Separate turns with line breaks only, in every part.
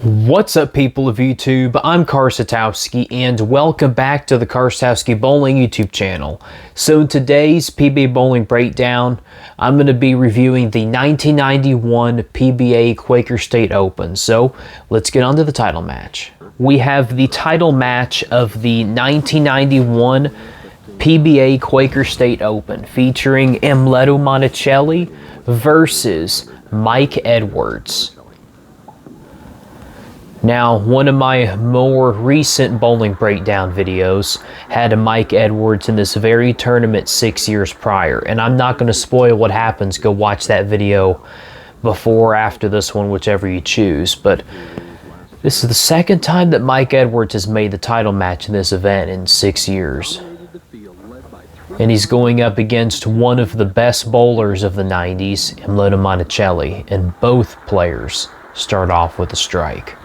What's up, people of YouTube? I'm Karsatowski and welcome back to the Karsatowski Bowling YouTube channel. So in today's PBA Bowling Breakdown, I'm going to be reviewing the 1991 PBA Quaker State Open. So let's get on to the title match. We have the title match of the 1991 PBA Quaker State Open featuring Amleto Monticelli versus Mike Edwards. Now, one of my more recent bowling breakdown videos had a Mike Edwards in this very tournament 6 years prior, and I'm not going to spoil what happens. Go watch that video before or after this one, whichever you choose. But this is the second time that Mike Edwards has made the title match in this event in 6 years. And he's going up against one of the best bowlers of the 90s, Amleto Monticelli, and both players start off with a strike.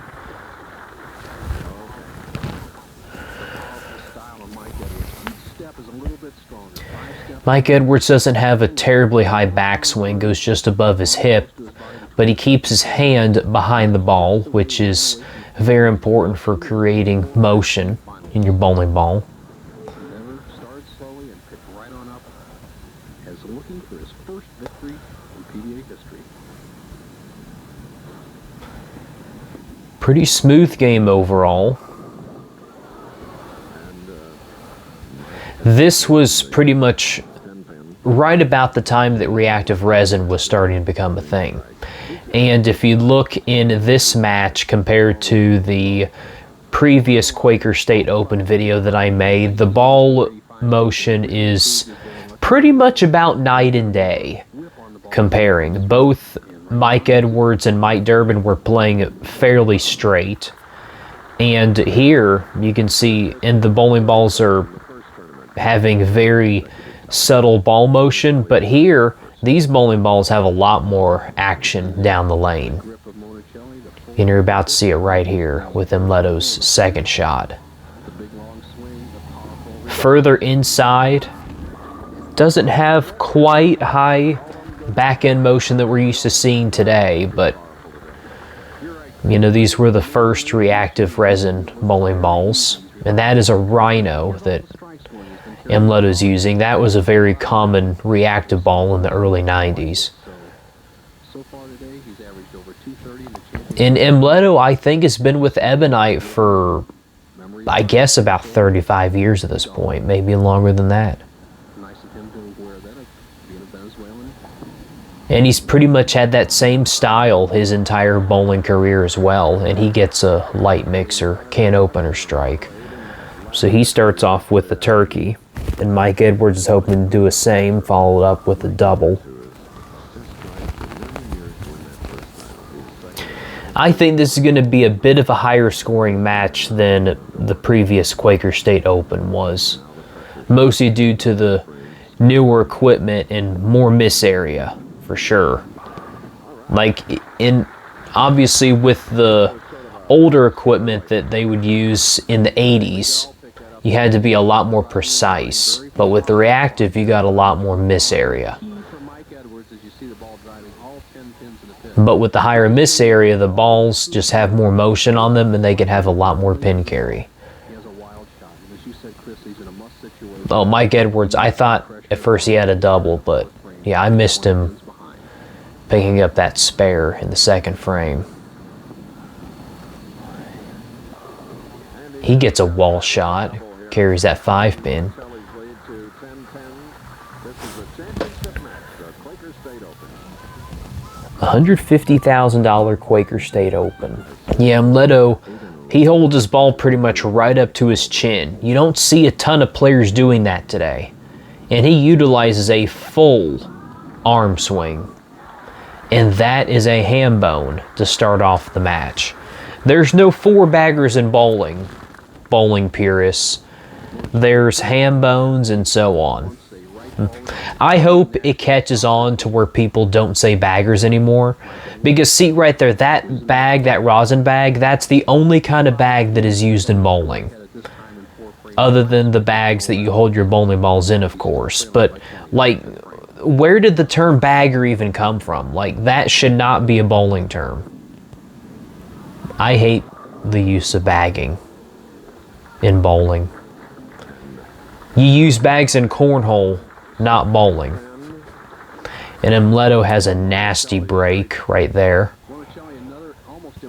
Mike Edwards doesn't have a terribly high backswing, goes just above his hip, but he keeps his hand behind the ball, which is very important for creating motion in your bowling ball. Pretty smooth game overall. This was pretty much right about the time that reactive resin was starting to become a thing. And if you look in this match compared to the previous Quaker State Open video that I made, the ball motion is pretty much about night and day comparing. Both Mike Edwards and Mike Durbin were playing fairly straight. And here you can see, and the bowling balls are having very subtle ball motion, but here these bowling balls have a lot more action down the lane. And you're about to see it right here with Amleto's second shot. Further inside, doesn't have quite high back end motion that we're used to seeing today, but you know, these were the first reactive resin bowling balls, and that is a Rhino that Amleto's using. That was a very common reactive ball in the early 90s. And Amleto, I think, has been with Ebonite for, I guess, about 35 years at this point, maybe longer than that. And he's pretty much had that same style his entire bowling career as well, and he gets a light mixer, can opener strike. So he starts off with the turkey, and Mike Edwards is hoping to do the same, followed up with a double. I think this is going to be a bit of a higher scoring match than the previous Quaker State Open was, mostly due to the newer equipment and more miss area, for sure. Like, obviously with the older equipment that they would use in the 80s, you had to be a lot more precise, but with the reactive, you got a lot more miss area. But with the higher miss area, the balls just have more motion on them, and they can have a lot more pin carry. Oh, Mike Edwards, I thought at first he had a double, but yeah, I missed him picking up that spare in the second frame. He gets a wall shot, carries that 5-pin. $150,000 Quaker State Open. Yeah, Amleto, he holds his ball pretty much right up to his chin. You don't see a ton of players doing that today. And he utilizes a full arm swing. And that is a ham bone to start off the match. There's no four baggers in bowling purists. There's ham bones and so on. I hope it catches on to where people don't say baggers anymore, because see right there, that bag, that rosin bag, that's the only kind of bag that is used in bowling, other than the bags that you hold your bowling balls in, of course. But like, where did the term bagger even come from? Like, that should not be a bowling term. I hate the use of bagging in bowling. You use bags in cornhole, not bowling. And Leto has a nasty break right there.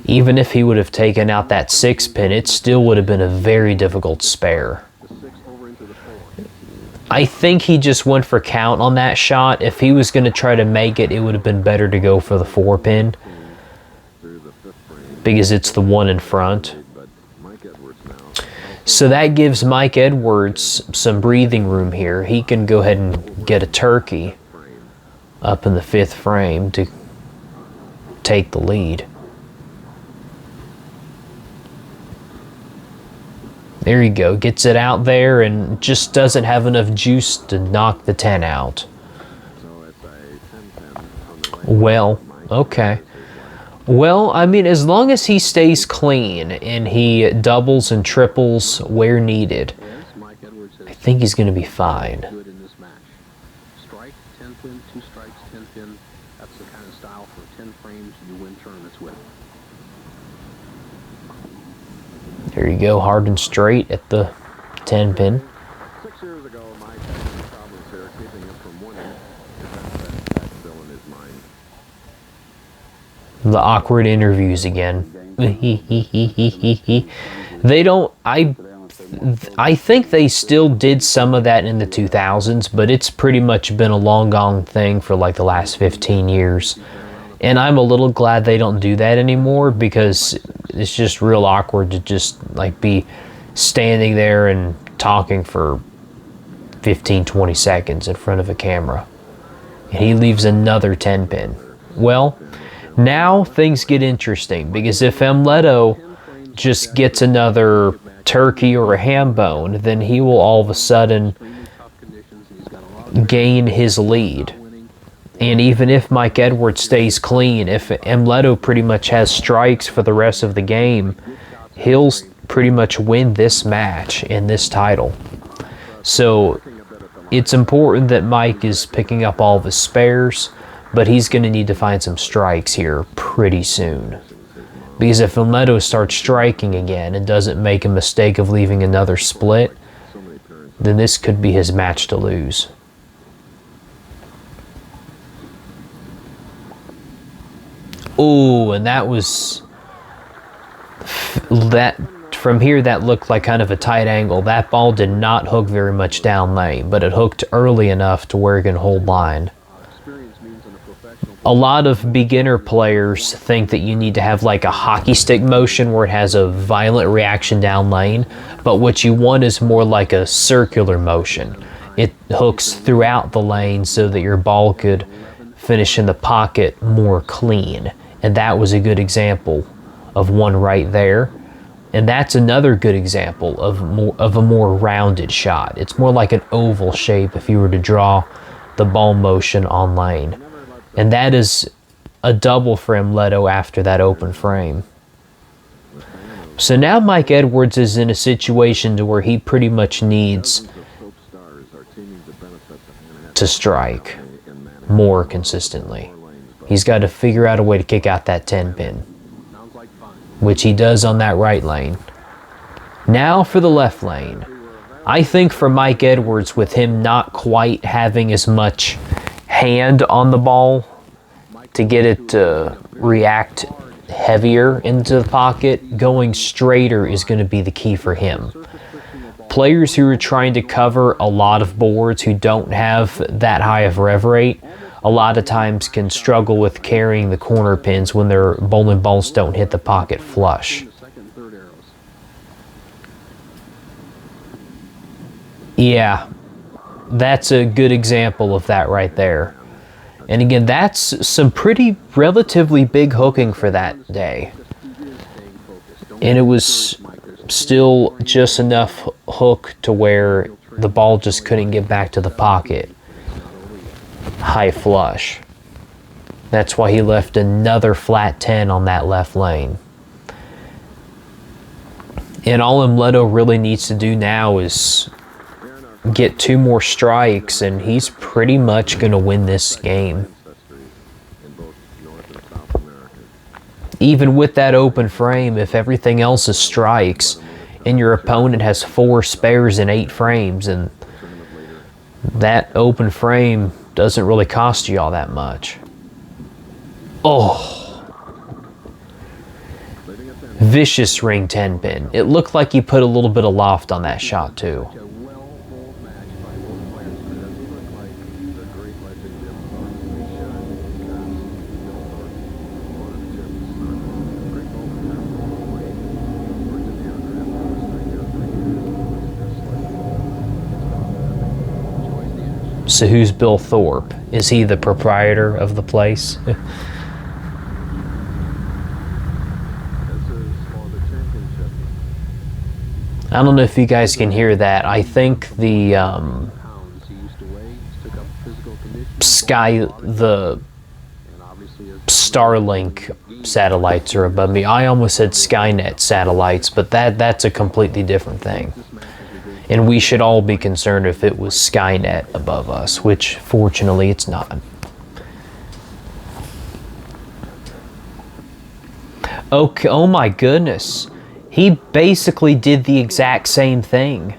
Even if he would have taken out that 6-pin, it still would have been a very difficult spare. I think he just went for count on that shot. If he was going to try to make it, it would have been better to go for the 4-pin because it's the one in front. So that gives Mike Edwards some breathing room here. He can go ahead and get a turkey up in the 5th frame to take the lead. There you go. Gets it out there and just doesn't have enough juice to knock the 10 out. Well, okay. Well, I mean, as long as he stays clean and he doubles and triples where needed, I think he's going to be fine.
Strike, 10-pin, 2 strikes, 10-pin. That's the kind of style for 10 frames you win tournaments with.
There you go, hard and straight at the 10-pin.
6 years ago, Mike had some problems here keeping him from winning. That's still in his mind.
The awkward interviews again. They don't, I think they still did some of that in the 2000s, but it's pretty much been a long gone thing for like the last 15 years. And I'm a little glad they don't do that anymore because it's just real awkward to just like be standing there and talking for 15, 20 seconds in front of a camera. And he leaves another 10-pin. Well, now things get interesting because if Leto just gets another turkey or a ham bone, then he will all of a sudden gain his lead. And even if Mike Edwards stays clean, if Leto pretty much has strikes for the rest of the game, he'll pretty much win this match and this title. So it's important that Mike is picking up all of his spares, but he's going to need to find some strikes here pretty soon. Because if Leto starts striking again and doesn't make a mistake of leaving another split, then this could be his match to lose. Ooh, and that was that from here that looked like kind of a tight angle. That ball did not hook very much down lane, but it hooked early enough to where it can hold line. A lot of beginner players think that you need to have like a hockey stick motion where it has a violent reaction down lane, but what you want is more like a circular motion. It hooks throughout the lane so that your ball could finish in the pocket more clean. And that was a good example of one right there. And that's another good example of a more rounded shot. It's more like an oval shape if you were to draw the ball motion on lane. And that is a double for Leto after that open frame. So now Mike Edwards is in a situation to where he pretty much needs to strike more consistently. He's got to figure out a way to kick out that 10-pin, which he does on that right lane. Now for the left lane. I think for Mike Edwards, with him not quite having as much hand on the ball to get it to react heavier into the pocket, going straighter is going to be the key for him. Players who are trying to cover a lot of boards who don't have that high of rev rate, a lot of times can struggle with carrying the corner pins when their bowling balls don't hit the pocket flush. Yeah, that's a good example of that right there. And again, that's some pretty relatively big hooking for that day. And it was still just enough hook to where the ball just couldn't get back to the pocket. High flush. That's why he left another flat 10 on that left lane. And all Leto really needs to do now is get 2 more strikes, and he's pretty much going to win this game. even with that open frame, if everything else is strikes and your opponent has 4 spares and 8 frames, and that open frame doesn't really cost you all that much. Oh. Vicious ring 10 pin. It looked like he put a little bit of loft on that shot too. So who's Bill Thorpe? Is he the proprietor of the place? I don't know if you guys can hear that. I think the the Starlink satellites are above me. I almost said Skynet satellites, but that's a completely different thing. And we should all be concerned if it was Skynet above us, which fortunately it's not. Okay, oh my goodness. He basically did the exact same thing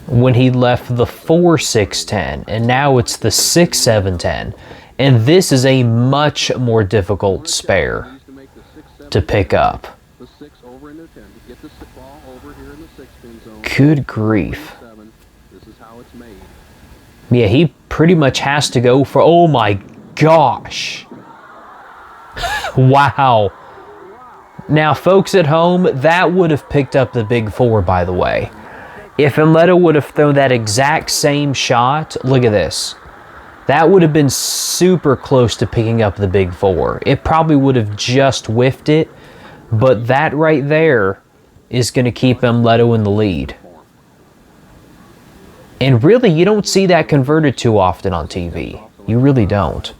when he left the 4-6-10, and now it's the 6-7-10. And this is a much more difficult spare to pick up. Good grief. Yeah, he pretty much has to go for, oh my gosh. Wow. Now, folks at home, that would have picked up the big 4, by the way. If Imleto would have thrown that exact same shot, look at this. That would have been super close to picking up the big 4. It probably would have just whiffed it, but that right there is going to keep Imleto in the lead. And really, you don't see that converted too often on TV. You really don't.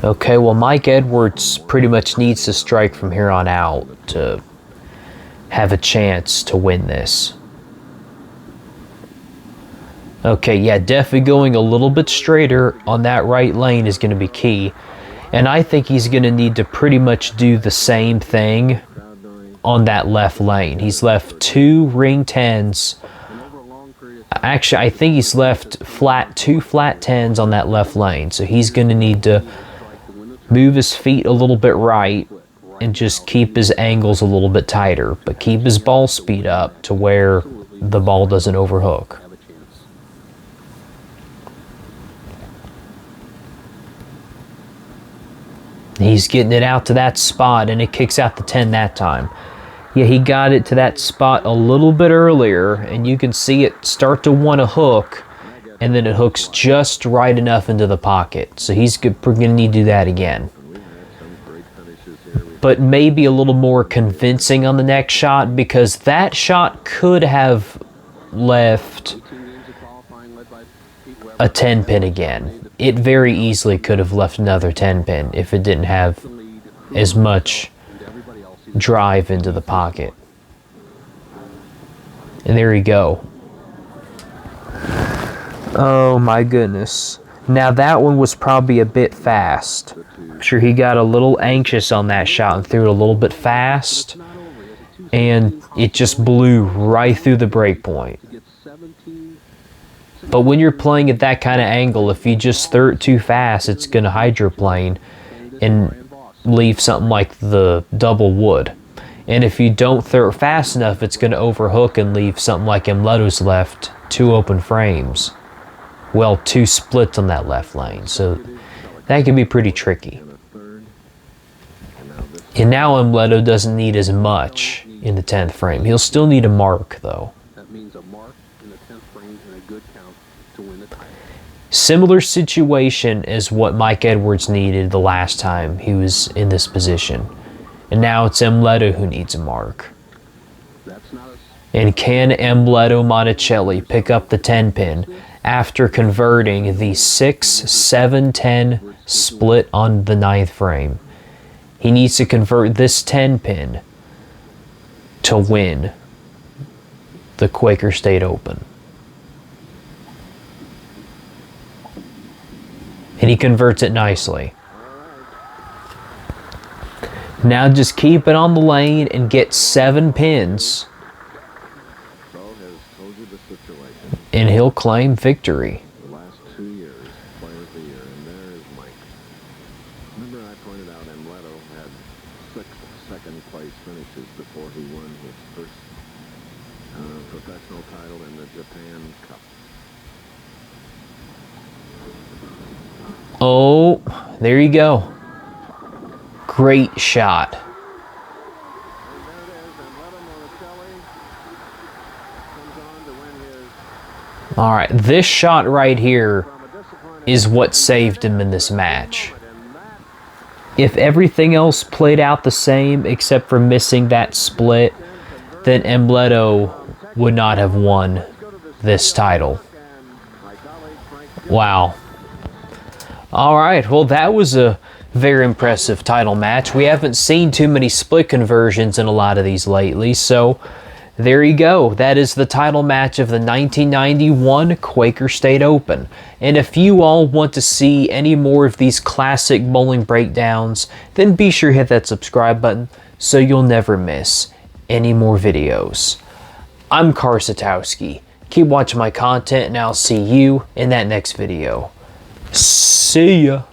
Okay, well, Mike Edwards pretty much needs to strike from here on out to have a chance to win this. Okay, yeah, definitely going a little bit straighter on that right lane is going to be key. And I think he's going to need to pretty much do the same thing on that left lane. He's left 2 ring 10s. Actually, I think he's left 2 flat 10s on that left lane. So he's going to need to move his feet a little bit right and just keep his angles a little bit tighter, but keep his ball speed up to where the ball doesn't overhook. He's getting it out to that spot, and it kicks out the 10 that time. Yeah, he got it to that spot a little bit earlier, and you can see it start to want to hook, and then it hooks just right enough into the pocket. So he's going to need to do that again. But maybe a little more convincing on the next shot, because that shot could have left a 10 pin again. It very easily could have left another 10 pin if it didn't have as much drive into the pocket. And there you go. Oh my goodness. Now that one was probably a bit fast. I'm sure he got a little anxious on that shot and threw it a little bit fast. And it just blew right through the break point. But when you're playing at that kind of angle, if you just throw it too fast, it's going to hydroplane and leave something like the double wood. And if you don't throw it fast enough, it's going to overhook and leave something like Imleto's left 2 open frames. Well, 2 splits on that left lane. So that can be pretty tricky. And now Imleto doesn't need as much in the 10th frame. He'll still need a mark, though. Similar situation as what Mike Edwards needed the last time he was in this position. And now it's Imleto who needs a mark. And can Imleto Monticelli pick up the 10 pin after converting the 6-7-10 split on the 9th frame? He needs to convert this 10 pin to win the Quaker State Open. And he converts it nicely. Now just keep it on the lane and get 7 pins. And he'll claim victory.
The last 2 years, Player of the Year, and there is Mike. Remember I pointed out Emleto had 6 second-place finishes before he won his first professional title in the Japan Cup.
Oh, there you go. Great shot.
And there it is, Emleto Monicelli comes on to win his
All right, this shot right here is what saved him in this match. If everything else played out the same except for missing that split, then Emleto would not have won this title. Wow. All right, well, that was a very impressive title match. We haven't seen too many split conversions in a lot of these lately, so there you go. That is the title match of the 1991 Quaker State Open. And if you all want to see any more of these classic bowling breakdowns, then be sure to hit that subscribe button so you'll never miss any more videos. I'm Karsatowski. Keep watching my content and I'll see you in that next video. See ya.